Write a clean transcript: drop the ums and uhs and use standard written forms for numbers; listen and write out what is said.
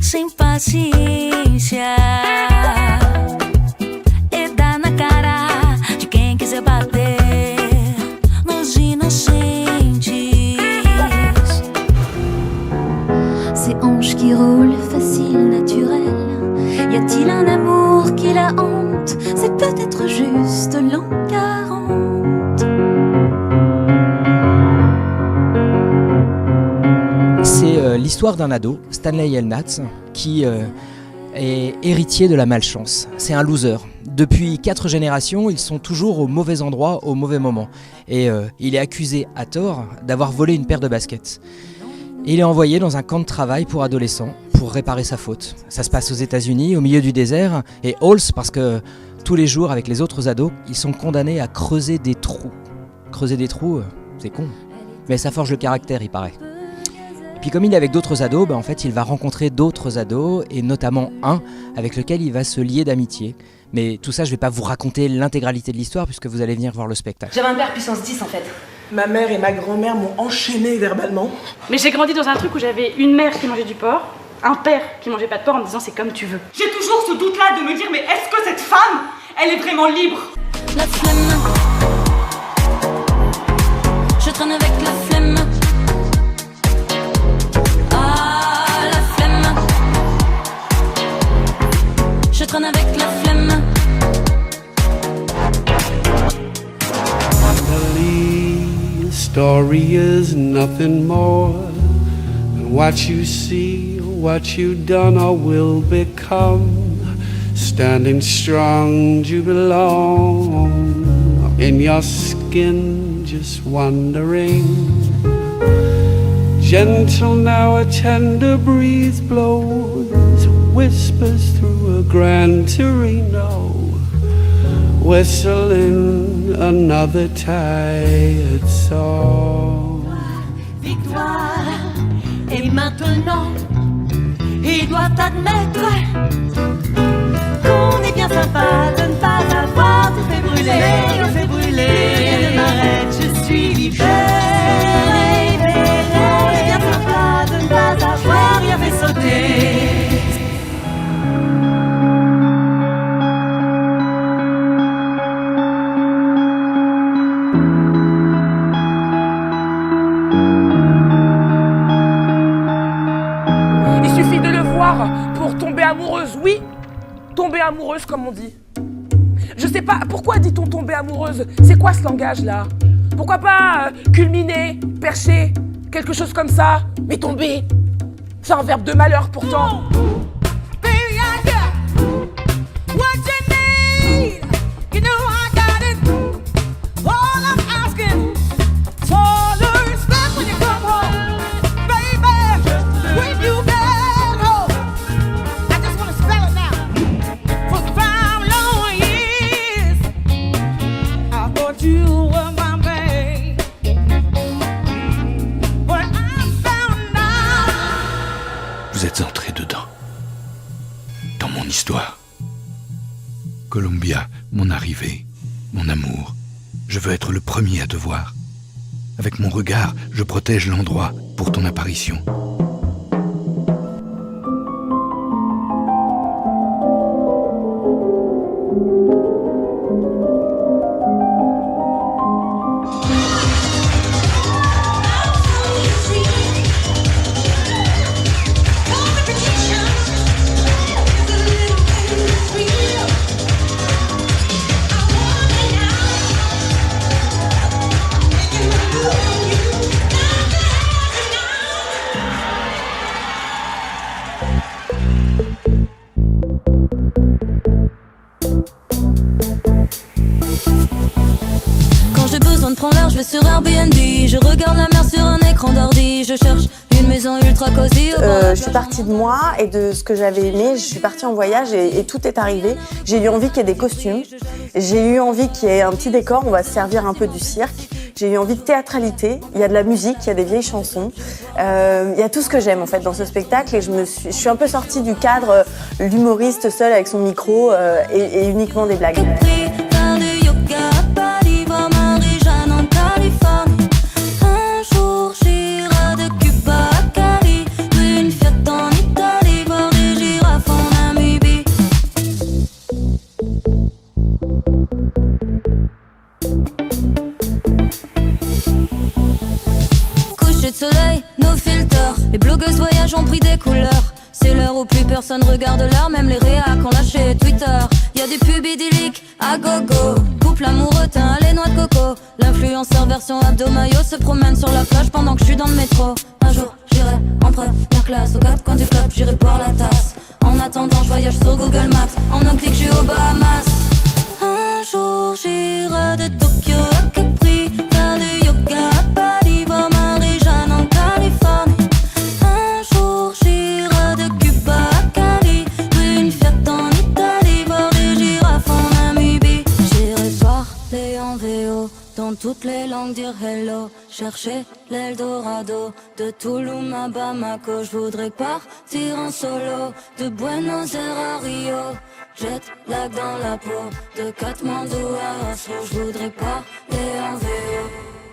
sem paciência e dá na cara de quem quiser bater nos inocentes. Ces hanches qui roulent facile, naturel. Y a-t-il un amour qui la hante? C'est peut-être juste l'an 40. C'est l'histoire d'un ado, Stanley Yelnats, qui est héritier de la malchance. C'est un loser. Depuis 4 générations, ils sont toujours au mauvais endroit, au mauvais moment. Et il est accusé à tort d'avoir volé une paire de baskets. Et il est envoyé dans un camp de travail pour adolescents pour réparer sa faute. Ça se passe aux États-Unis, au milieu du désert. Et Halls, parce que tous les jours, avec les autres ados, ils sont condamnés à creuser des trous. Creuser des trous, c'est con. Mais ça forge le caractère, il paraît. Et puis comme il est avec d'autres ados, en fait il va rencontrer d'autres ados, et notamment un avec lequel il va se lier d'amitié. Mais tout ça, je vais pas vous raconter l'intégralité de l'histoire puisque vous allez venir voir le spectacle. J'avais un père puissance 10 en fait. Ma mère et ma grand-mère m'ont enchaîné verbalement. Mais j'ai grandi dans un truc où j'avais une mère qui mangeait du porc, un père qui mangeait pas de porc en me disant c'est comme tu veux. J'ai toujours ce doute-là de me dire mais est-ce que cette femme, elle est vraiment libre? La flemme, je traîne avec la flemme. Ah, la flemme, je traîne avec la flemme. The story is nothing more than what you see, what you done or will become. Standing strong, you belong in your skin, just wondering. Gentle now, a tender breeze blows, whispers through a grand Torino, whistling another tired song. Victoire, et maintenant, il doit admettre qu'on est bien sympa de ne pas avoir tout fait brûler. On fait brûler, rien ne m'arrête, je suis libérée. On est bien sympa de ne pas avoir rien fait sauter. Il suffit de le voir pour tomber amoureuse, oui. Tomber amoureuse comme on dit. Je sais pas, pourquoi dit-on tomber amoureuse? C'est quoi ce langage-là? Pourquoi pas culminer, percher, quelque chose comme ça? Mais tomber, c'est un verbe de malheur pourtant. Vous êtes entré dedans, dans mon histoire. Columbia, mon arrivée, mon amour, je veux être le premier à te voir. Avec mon regard, je protège l'endroit pour ton apparition. Je vais sur Airbnb, je regarde la mer sur un écran d'ordi, je cherche une maison ultra cosy. Je suis partie de moi et de ce que j'avais aimé, je suis partie en voyage et tout est arrivé. J'ai eu envie qu'il y ait des costumes, j'ai eu envie qu'il y ait un petit décor, on va se servir un peu du cirque. J'ai eu envie de théâtralité, il y a de la musique, il y a des vieilles chansons. Il y a tout ce que j'aime en fait dans ce spectacle et je suis un peu sortie du cadre l'humoriste seul avec son micro et uniquement des blagues. Un jour j'irai de Cuba à Cali, une fête en Italie, voir des l'heure où plus personne regarde l'heure, même les réacs ont lâché Twitter. Y'a des pubs idylliques à gogo, couple amoureux, teint, les noix de coco. L'influenceur version abdo-maillot se promène sur la plage pendant que je suis dans le métro. Un jour j'irai en première classe aux quatre coins du club, j'irai boire la tasse. En attendant je voyage sur Google Maps, en un clic je suis aux Bahamas. Un jour j'irai de Tokyo à Capri, faire du yoga à Bali, voir Marie-Jeanne en Californie. Un jour j'irai de Cuba à Cali, une fête en Italie, voir des girafes en Namibie. J'irai parler en VO, dans toutes les langues dire hello, chercher l'Eldorado, de Tulum à Bamako. Je voudrais partir en solo, de Buenos Aires à Rio, jet lag dans la peau, de Katmandou à Oslo. Je voudrais parler en VO.